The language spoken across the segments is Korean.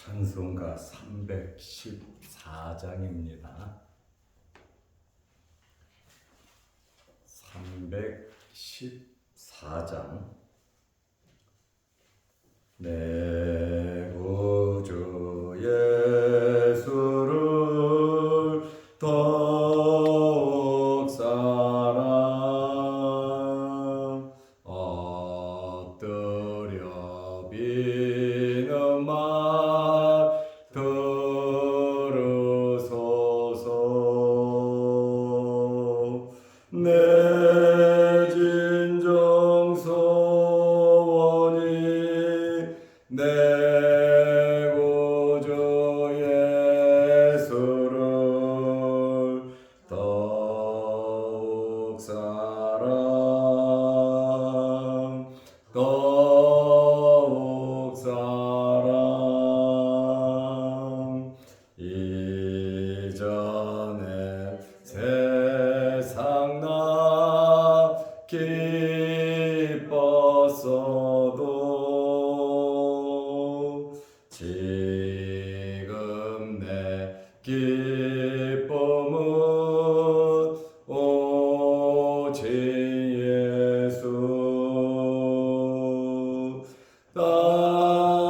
찬송가 314장입니다. 314장. 내 구주 예수를 더욱 사랑 얻으려 비는 말 들으소서. 내 진정 소원이 내 구주 예수를 더욱 사랑 더욱 사랑. 이전에 세상 나 기뻤어도 지금 내 기쁨은 오직 예수.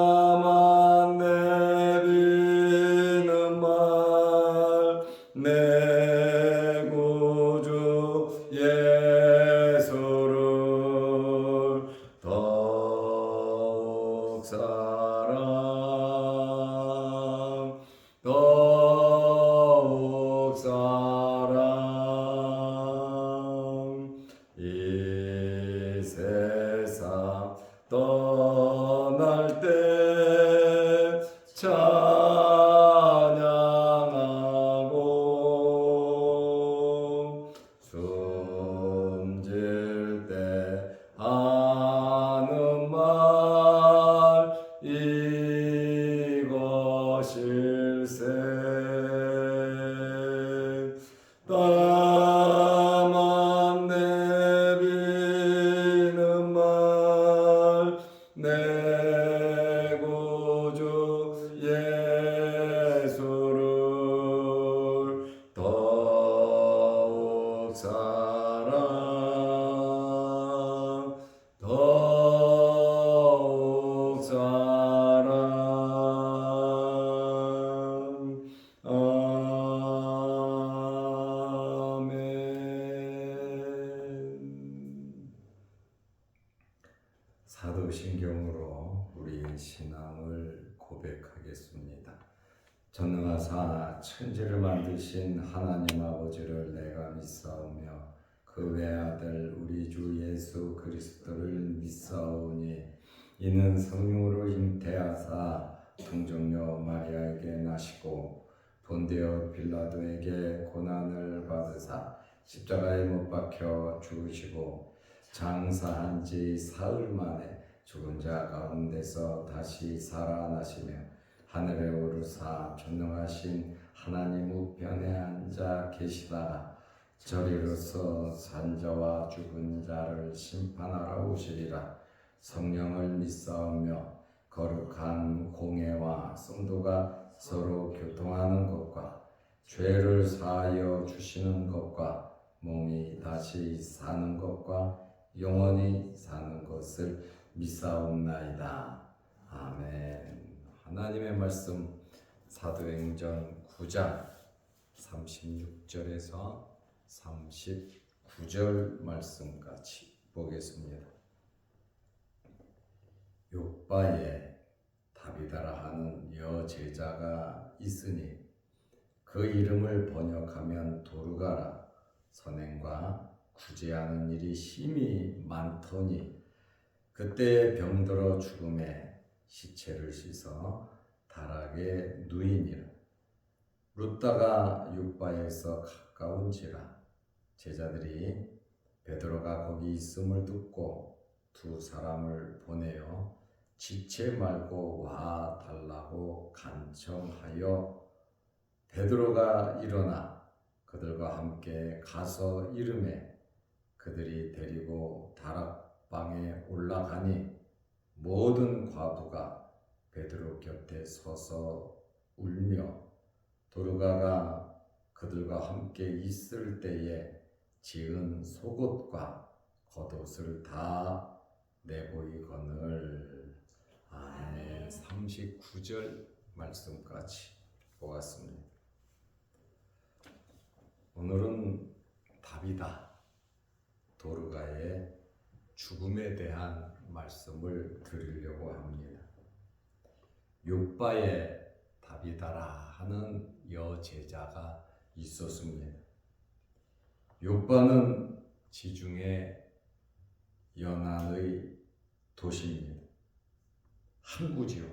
다만 내비는 말 내 구주 예수를 더욱 사랑 더욱 사랑. 이 세상 떠날 때 찬양하고 숨질 때 하는 말 이것일세. 다만 내비는 말 내 구주 예수를 더욱 사랑 더욱 사랑. 아멘. 사도신경으로 우리의 신앙을 고백하겠습니다. 전능하사 천지를 만드신 하나님 아버지를 내가 믿사오며 그 외아들 우리 주 예수 그리스도를 믿사오니 이는 성령으로 잉태하사 동정녀 마리아에게 나시고 본디오 빌라도에게 고난을 받으사 십자가에 못 박혀 죽으시고 장사한 지 사흘 만에 죽은 자 가운데서 다시 살아나시며 하늘에 오르사 전능하신 하나님 우편에 앉아 계시다가 저리로서 산자와 죽은 자를 심판하러 오시리라. 성령을 믿사오며 거룩한 공회와 성도가 서로 교통하는 것과 죄를 사하여 주시는 것과 몸이 다시 사는 것과 영원히 사는 것을 믿사옵나이다. 아멘. 하나님의 말씀 사도행전 9장 36절에서 39절 말씀까지 보겠습니다. 욥바에 다비다라 하는 여제자가 있으니 그 이름을 번역하면 도르가라. 선행과 구제하는 일이 심히 많더니 그때에 병들어 죽음에 시체를 씻어 다락에 누이니라. 룻다가 욥바에서 가까운지라. 제자들이 베드로가 거기 있음을 듣고 두 사람을 보내어 지체 말고 와 달라고 간청하여 베드로가 일어나 그들과 함께 가서 이르매 그들이 데리고 다락방에 올라가니 모든 과부가 베드로 곁에 서서 울며 도르가가 그들과 함께 있을 때에 지은 속옷과 겉옷을 다 내보이거늘. 아멘. 39절 말씀까지 보았습니다. 오늘은 다비다 도르가의 죽음에 대한 말씀을 드리려고 합니다. 욥바의 다비다라 하는 여제자가 있었습니다. 욥바는 지중해 연안의 도시입니다. 항구지요.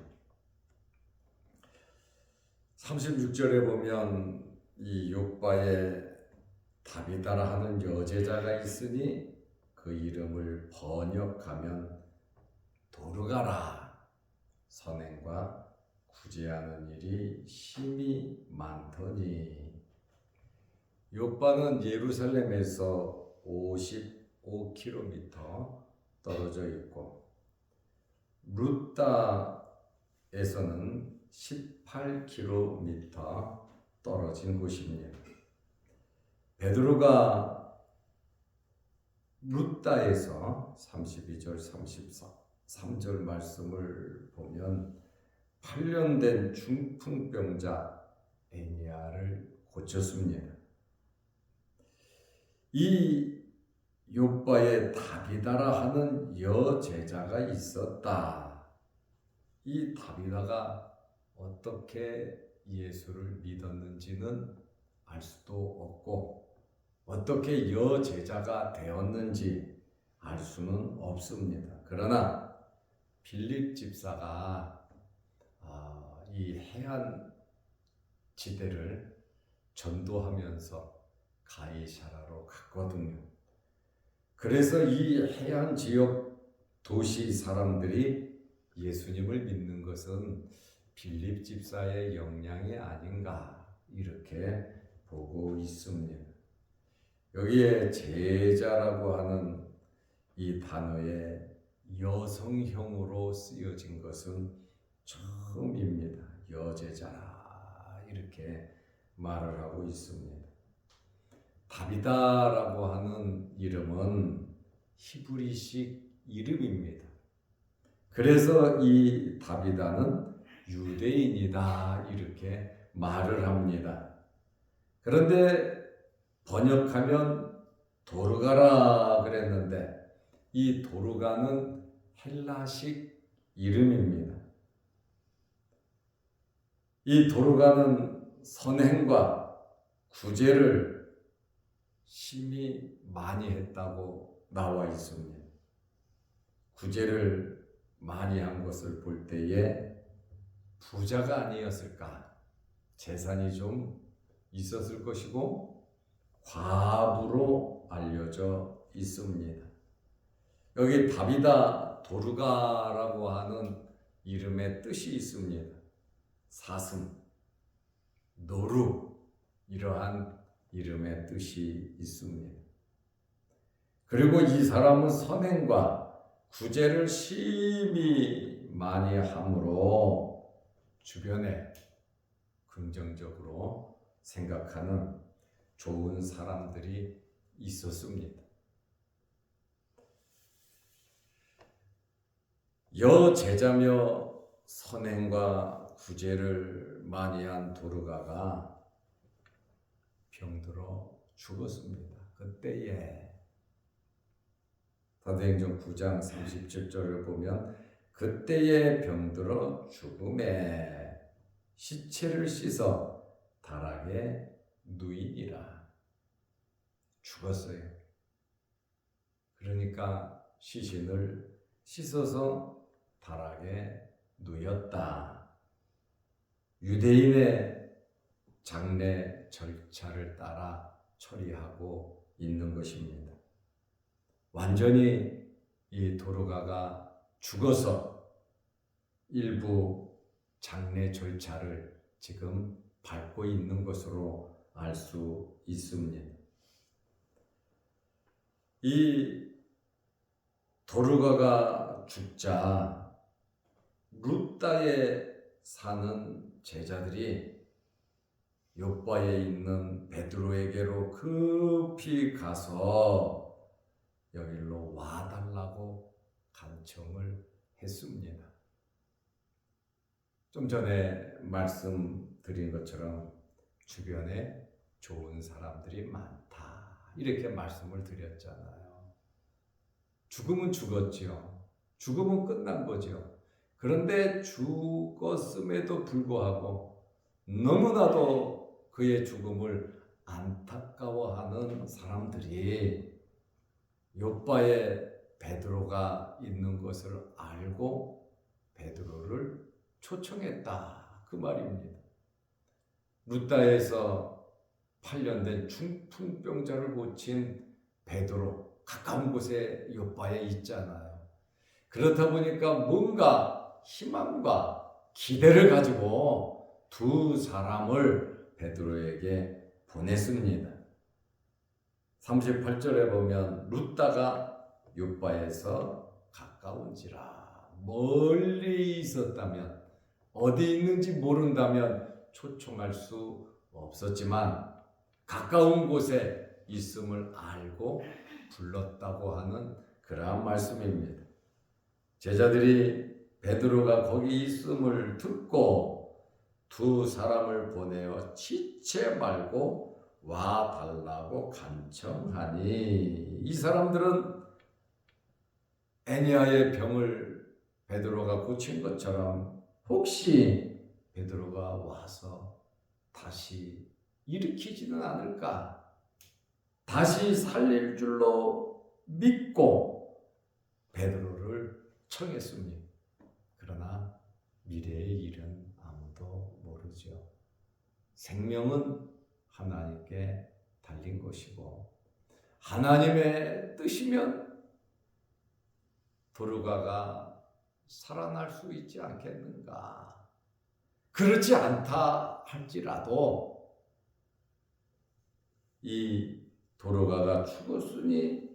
36절에 보면 이 욥바의 다비다라 하는 여제자가 있으니 그 이름을 번역하면 도르가라, 선행과 구제하는 일이 심히 많더니. 욥바는 예루살렘에서 55km 떨어져 있고 루다에서는 18km 떨어진 곳입니다. 베드로가 루다에서 32절 33절 말씀을 보면 8년 된 중풍병자 에니야를 고쳤습니다. 이 욥바의 다비다라 하는 여제자가 있었다. 이 다비다가 어떻게 예수를 믿었는지는 알 수도 없고 어떻게 여제자가 되었는지 알 수는 없습니다. 그러나 빌립 집사가 이 해안 지대를 전도하면서 가이사라로 갔거든요. 그래서 이 해안 지역 도시 사람들이 예수님을 믿는 것은 빌립 집사의 역량이 아닌가 이렇게 보고 있습니다. 여기에 제자라고 하는 이 단어의 여성형으로 쓰여진 것은 처음입니다. 여제자라 이렇게 말을 하고 있습니다. 다비다라고 하는 이름은 히브리식 이름입니다. 그래서 이 다비다는 유대인이다 이렇게 말을 합니다. 그런데 번역하면 도르가라 그랬는데 이 도르가는 헬라식 이름입니다. 이 도르가는 선행과 구제를 심히 많이 했다고 나와 있습니다. 구제를 많이 한 것을 볼 때에 부자가 아니었을까? 재산이 좀 있었을 것이고 과부로 알려져 있습니다. 여기 다비다 도르가라고 하는 이름의 뜻이 있습니다. 사슴, 노루 이러한 이름의 뜻이 있습니다. 그리고 이 사람은 선행과 구제를 심히 많이 함으로 주변에 긍정적으로 생각하는 좋은 사람들이 있었습니다. 여제자며 선행과 구제를 많이 한 도르가가 병들어 죽었습니다. 그때에 사도행전 9장 37절을 보면 그때에 병들어 죽음에 시체를 씻어 다락에 누이니라. 죽었어요. 그러니까 시신을 씻어서 다락에 누였다. 유대인의 장례 절차를 따라 처리하고 있는 것입니다. 완전히 이 도르가가 죽어서 일부 장례 절차를 지금 밟고 있는 것으로 알 수 있습니다. 이 도르가가 죽자 룻다에 사는 제자들이 욥바에 있는 베드로에게로 급히 가서 여기로 와달라고 간청을 했습니다. 좀 전에 말씀드린 것처럼 주변에 좋은 사람들이 많다, 이렇게 말씀을 드렸잖아요. 죽음은 죽었지요. 죽음은 끝난 거지요. 그런데 죽었음에도 불구하고 너무나도 그의 죽음을 안타까워하는 사람들이 욥바에 베드로가 있는 것을 알고 베드로를 초청했다, 그 말입니다. 룻다에서 8년 된 중풍병자를 고친 베드로, 가까운 곳에 욥바에 있잖아요. 그렇다 보니까 뭔가 희망과 기대를 가지고 두 사람을 베드로에게 보냈습니다. 38절에 보면 룻다가 욥바에서 가까운지라, 멀리 있었다면, 어디 있는지 모른다면 초청할 수 없었지만 가까운 곳에 있음을 알고 불렀다고 하는 그러한 말씀입니다. 제자들이 베드로가 거기 있음을 듣고 두 사람을 보내어 지체 말고 와달라고 간청하니, 이 사람들은 애니아의 병을 베드로가 고친 것처럼 혹시 베드로가 와서 다시 일으키지는 않을까, 다시 살릴 줄로 믿고 베드로를 청했습니다. 그러나 미래의 일은 아무도 모르죠. 생명은 하나님께 달린 것이고 하나님의 뜻이면 도르가가 살아날 수 있지 않겠는가. 그렇지 않다 할지라도 이 도르가가 죽었으니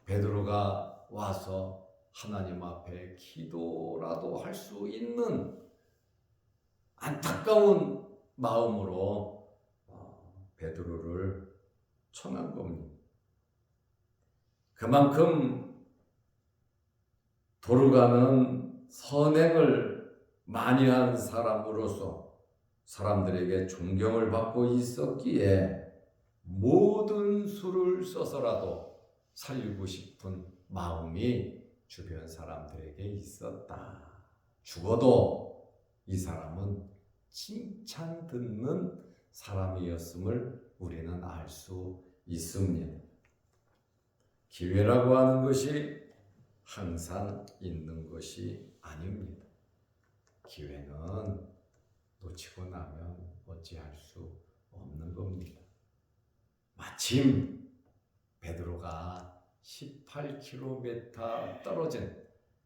베드로가 와서 하나님 앞에 기도라도 할 수 있는 안타까운 마음으로 베드로를 청한 겁니다. 그만큼 도르가는 선행을 많이 한 사람으로서 사람들에게 존경을 받고 있었기에 모든 수를 써서라도 살리고 싶은 마음이 주변 사람들에게 있었다. 죽어도 이 사람은 칭찬 듣는 사람이었음을 우리는 알 수 있습니다. 기회라고 하는 것이 항상 있는 것이 아닙니다. 기회는 놓치고 나면 어찌할 수 없는 겁니다. 마침 베드로가 18km 떨어진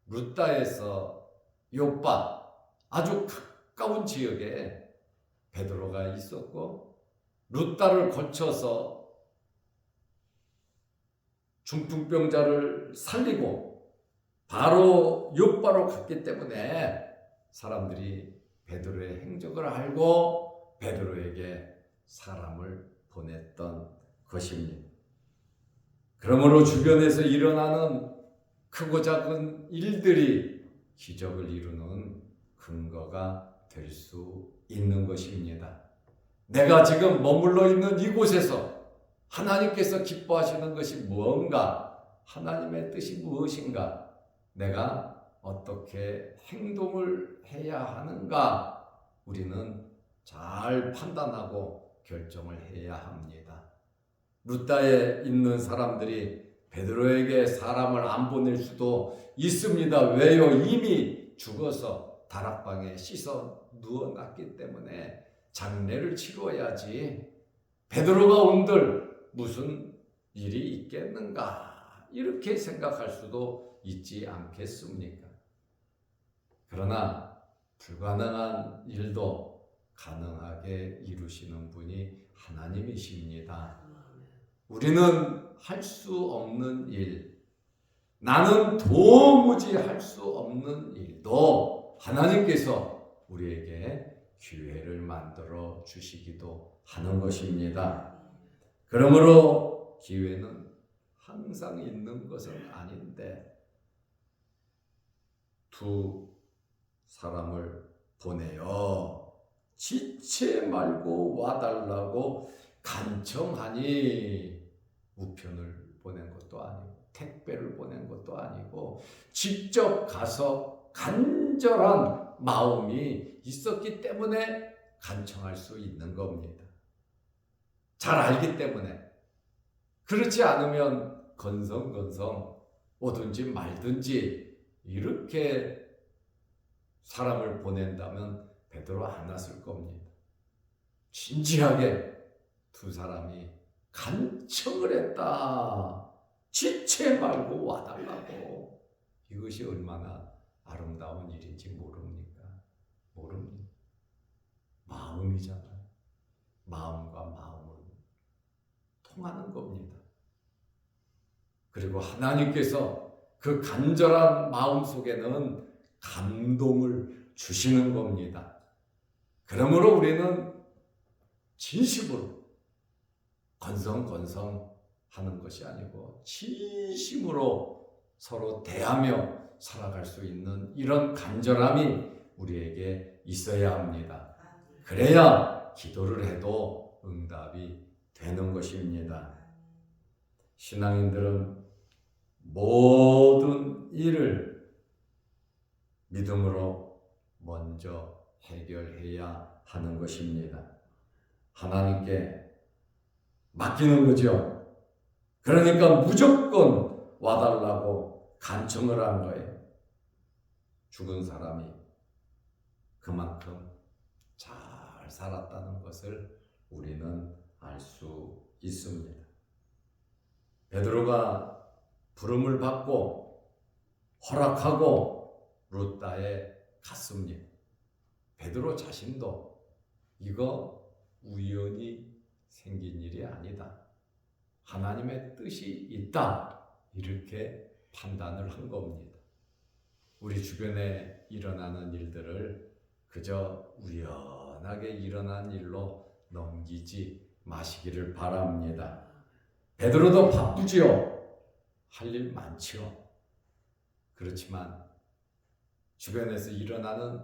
룻다에서 욥바, 아주 가까운 지역에 베드로가 있었고, 룻다를 거쳐서 중풍병자를 살리고 바로 욥바로 갔기 때문에 사람들이 베드로의 행적을 알고 베드로에게 사람을 보냈던 것입니다. 그러므로 주변에서 일어나는 크고 작은 일들이 기적을 이루는 근거가 될 수 있는 것입니다. 내가 지금 머물러 있는 이곳에서 하나님께서 기뻐하시는 것이 무언가, 하나님의 뜻이 무엇인가, 내가 어떻게 행동을 해야 하는가, 우리는 잘 판단하고 결정을 해야 합니다. 룻다에 있는 사람들이 베드로에게 사람을 안 보낼 수도 있습니다. 왜요? 이미 죽어서 다락방에 씻어 누워놨기 때문에 장례를 치러야지 베드로가 온들 무슨 일이 있겠는가, 이렇게 생각할 수도 있지 않겠습니까? 그러나 불가능한 일도 가능하게 이루시는 분이 하나님이십니다. 우리는 할 수 없는 일, 나는 도무지 할 수 없는 일도 하나님께서 우리에게 기회를 만들어 주시기도 하는 것입니다. 그러므로 기회는 항상 있는 것은 아닌데 두 사람을 보내어 지체 말고 와달라고 간청하니 우편을 보낸 것도 아니고 택배를 보낸 것도 아니고 직접 가서 간절한 마음이 있었기 때문에 간청할 수 있는 겁니다. 잘 알기 때문에. 그렇지 않으면 건성건성 오든지 말든지 이렇게 사람을 보낸다면 베드로 안 왔을 겁니다. 진지하게 두 사람이 간청을 했다. 지체 말고 와달라고. 이것이 얼마나 아름다운 일인지 모릅니까? 모릅니다. 마음이잖아요. 마음과 마음은 통하는 겁니다. 그리고 하나님께서 그 간절한 마음 속에는 감동을 주시는 겁니다. 그러므로 우리는 진심으로 건성건성 하는 것이 아니고 진심으로 서로 대하며 살아갈 수 있는 이런 간절함이 우리에게 있어야 합니다. 그래야 기도를 해도 응답이 되는 것입니다. 신앙인들은 모든 일을 믿음으로 먼저 해결해야 하는 것입니다. 하나님께 맡기는 거죠. 그러니까 무조건 와달라고 간청을 한 거예요. 죽은 사람이 그만큼 잘 살았다는 것을 우리는 알 수 있습니다. 베드로가 부름을 받고 허락하고 루다에 갔습니다. 베드로 자신도 이거 우연히 생긴 일이 아니다. 하나님의 뜻이 있다. 이렇게 판단을 한 겁니다. 우리 주변에 일어나는 일들을 그저 우연하게 일어난 일로 넘기지 마시기를 바랍니다. 베드로도 바쁘지요. 할 일 많지요. 그렇지만 주변에서 일어나는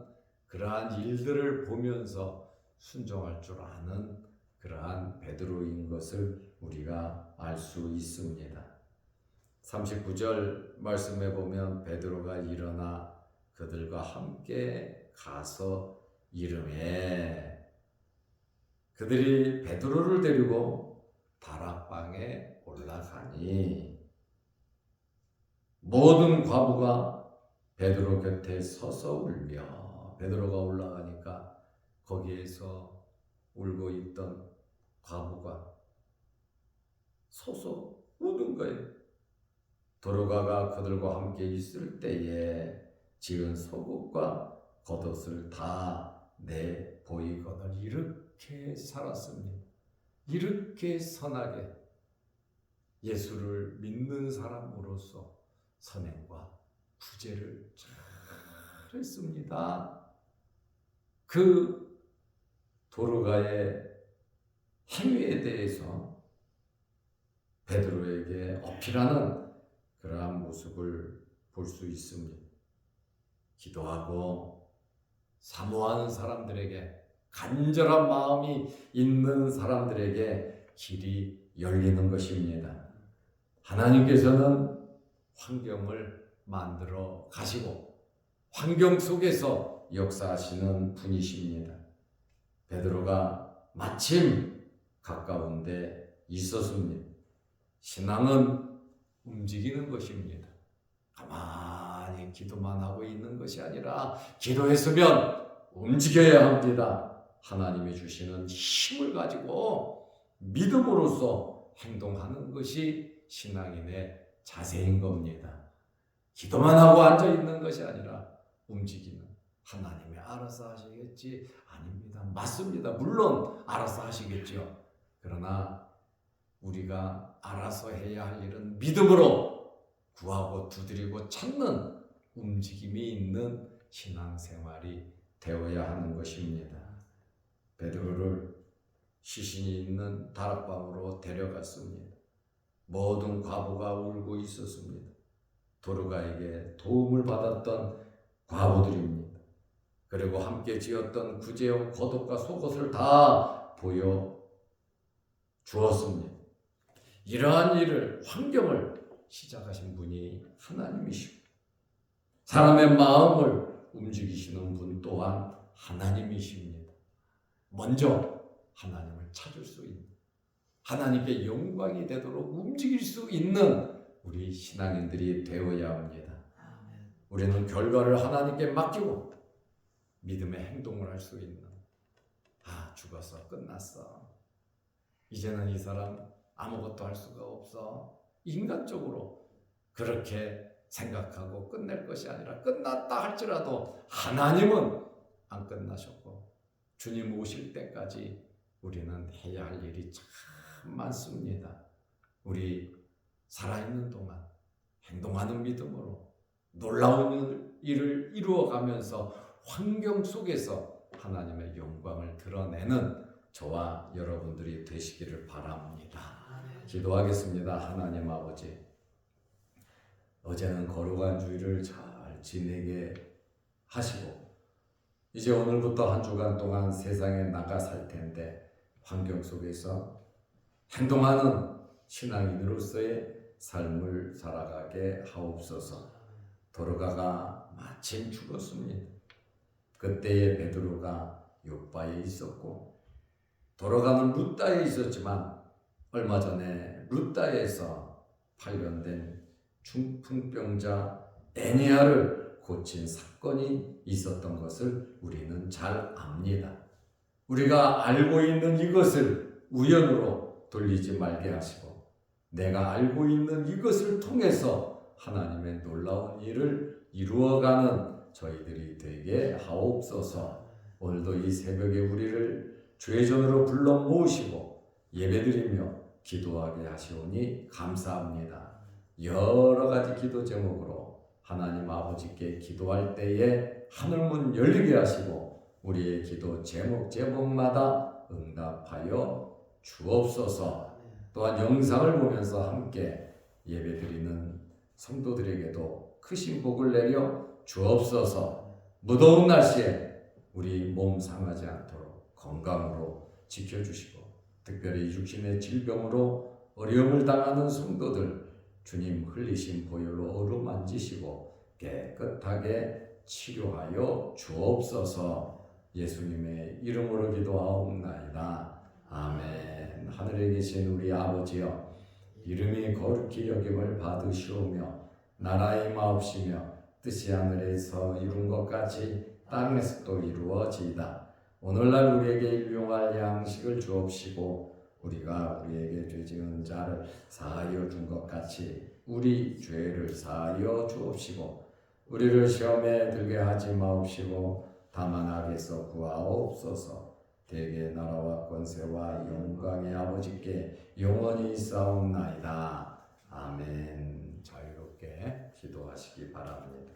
그러한 일들을 보면서 순종할 줄 아는 그러한 베드로인 것을 우리가 알 수 있습니다. 39절 말씀에 보면 베드로가 일어나 그들과 함께 가서 이르매 그들이 베드로를 데리고 다락방에 올라가니 모든 과부가 베드로 곁에 서서 울며 베드로가 올라가니까 거기에서 울고 있던 과부가 서서 우는 거예요. 도로가가 그들과 함께 있을 때에 지은 속옷과 겉옷을 다 내 보이거늘 이렇게 살았습니다. 이렇게 선하게 예수를 믿는 사람으로서 선행과 구제를 잘 했습니다. 그 도로가의 행위에 대해서 베드로에게 어필하는 그러한 모습을 볼 수 있습니다. 기도하고 사모하는 사람들에게, 간절한 마음이 있는 사람들에게 길이 열리는 것입니다. 하나님께서는 환경을 만들어 가시고 환경 속에서 역사하시는 분이십니다. 베드로가 마침 가까운데 있었습니다. 신앙은 움직이는 것입니다. 가만히 기도만 하고 있는 것이 아니라 기도했으면 움직여야 합니다. 하나님이 주시는 힘을 가지고 믿음으로써 행동하는 것이 신앙인의 자세인 겁니다. 기도만 하고 앉아있는 것이 아니라 움직이는, 하나님이 알아서 하시겠지? 아닙니다. 맞습니다. 물론 알아서 하시겠죠. 그러나 우리가 알아서 해야 할 일은 믿음으로 구하고 두드리고 찾는 움직임이 있는 신앙생활이 되어야 하는 것입니다. 베드로를 시신이 있는 다락방으로 데려갔습니다. 모든 과부가 울고 있었습니다. 도르가에게 도움을 받았던 과부들입니다. 그리고 함께 지었던 구제용 겉옷과 속옷을 다 보여 주었습니다. 이러한 일을, 환경을 시작하신 분이 하나님이시고 사람의 마음을 움직이시는 분 또한 하나님이십니다. 먼저 하나님을 찾을 수 있는, 하나님께 영광이 되도록 움직일 수 있는 우리 신앙인들이 되어야 합니다. 우리는 결과를 하나님께 맡기고 믿음의 행동을 할 수 있는, 죽었어, 끝났어, 이제는 이 사람 아무것도 할 수가 없어, 인간적으로 그렇게 생각하고 끝낼 것이 아니라 끝났다 할지라도 하나님은 안 끝나셨고 주님 오실 때까지 우리는 해야 할 일이 참 많습니다. 우리 살아있는 동안 행동하는 믿음으로 놀라운 일을 이루어가면서 환경 속에서 하나님의 영광을 드러내는 저와 여러분들이 되시기를 바랍니다. 기도하겠습니다. 하나님 아버지, 어제는 거룩한 주일을 잘 지내게 하시고 이제 오늘부터 한 주간 동안 세상에 나가 살 텐데 환경 속에서 행동하는 신앙인으로서의 삶을 살아가게 하옵소서. 도르가가 마침 죽었습니다. 그때의 베드로가 요바에 있었고 도르가는 룻다에 있었지만 얼마 전에 룻다에서 발견된 중풍병자 에니야를 고친 사건이 있었던 것을 우리는 잘 압니다. 우리가 알고 있는 이것을 우연으로 돌리지 말게 하시고 내가 알고 있는 이것을 통해서 하나님의 놀라운 일을 이루어가는 저희들이 되게 하옵소서. 오늘도 이 새벽에 우리를 주의 전으로 불러 모으시고 예배드리며 기도하게 하시오니 감사합니다. 여러 가지 기도 제목으로 하나님 아버지께 기도할 때에 하늘문 열리게 하시고 우리의 기도 제목마다 응답하여 주옵소서. 또한 영상을 보면서 함께 예배드리는 성도들에게도 크신 복을 내려 주옵소서. 무더운 날씨에 우리 몸 상하지 않도록 건강으로 지켜주시고 특별히 육신의 질병으로 어려움을 당하는 성도들 주님 흘리신 보혈로 어루만지시고 깨끗하게 치료하여 주옵소서. 예수님의 이름으로 기도하옵나이다. 아멘. 하늘에 계신 우리 아버지여, 이름이 거룩히 여김을 받으시오며 나라의 임하옵시며 뜻이 하늘에서 이룬 것 같이 땅에서도 이루어지이다. 오늘날 우리에게 일용할 양식을 주옵시고 우리가 우리에게 죄 지은 자를 사하여 준 것 같이 우리 죄를 사하여 주옵시고 우리를 시험에 들게 하지 마옵시고 다만 악에서 구하옵소서. 대개 나라와 권세와 영광의 아버지께 영원히 있사옵나이다. 아멘. 자유롭게 기도하시기 바랍니다.